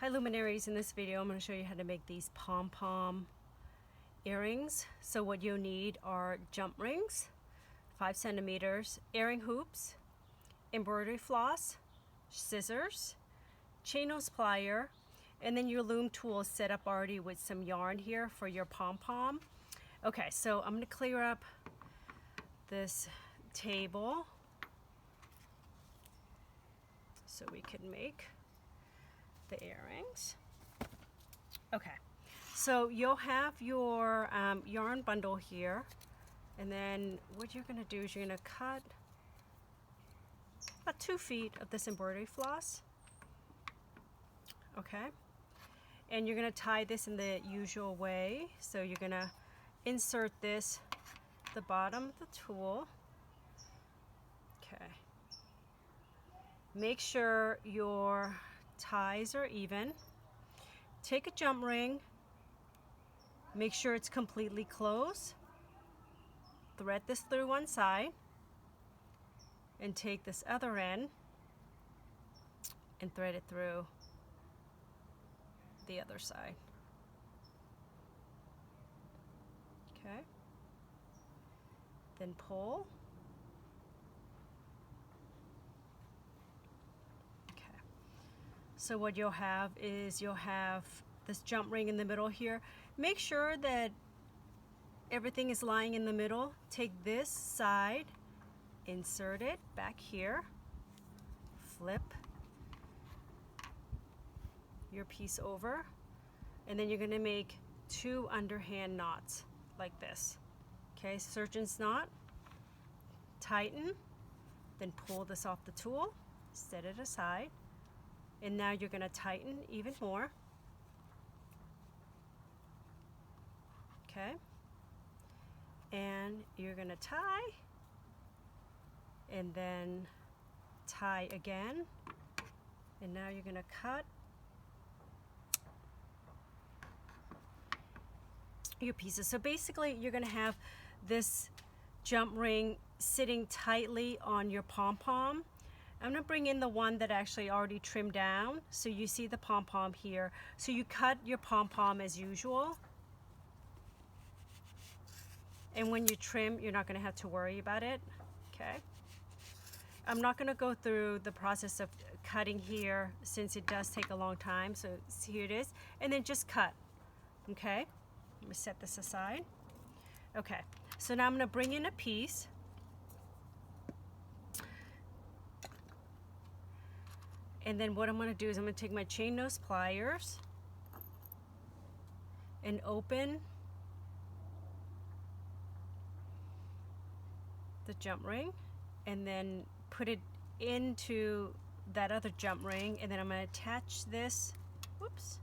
Hi luminaries, in this video I'm going to show you how to make these Pom Pom earrings. So what you'll need are jump rings, 5 centimeters, earring hoops, embroidery floss, scissors, chain nose plier, and then your loom tool is set up already with some yarn here for your pom pom. Okay, so I'm going to clear up this table so we can make the earrings. Okay, so you'll have your yarn bundle here, and then what you're going to do is you're going to cut about 2 feet of this embroidery floss. Okay, and you're going to tie this in the usual way. So you're going to insert this at the bottom of the tool. Okay, make sure your ties are even. Take a jump ring, make sure it's completely closed, thread this through one side, and take this other end and thread it through the other side. Okay, then pull. So what you'll have is you'll have this jump ring in the middle here. Make sure that everything is lying in the middle. Take this side, insert it back here, flip your piece over, and then you're going to make 2 underhand knots like this. Okay, surgeon's knot, tighten, then pull this off the tool, set it aside. And now you're going to tighten even more. Okay. And you're going to tie. And then tie again. And now you're going to cut your pieces. So basically you're going to have this jump ring sitting tightly on your pom pom. I'm going to bring in the one that actually already trimmed down. So you see the pom pom here. So you cut your pom pom as usual. And when you trim, you're not going to have to worry about it. Okay. I'm not going to go through the process of cutting here since it does take a long time. So here it is. And then just cut. Okay. Let me set this aside. Okay. So now I'm going to bring in a piece. And then what I'm going to do is I'm going to take my chain nose pliers and open the jump ring and then put it into that other jump ring, and then I'm going to attach this, whoops,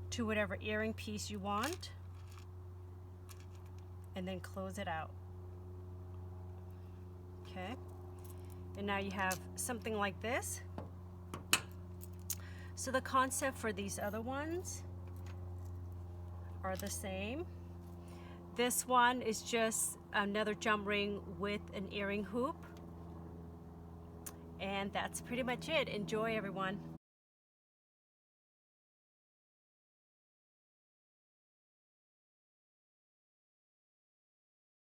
to whatever earring piece you want, and then close it out. Okay, and now you have something like this. So the concept for these other ones are the same. This one is just another jump ring with an earring hoop, and that's pretty much it. Enjoy, everyone.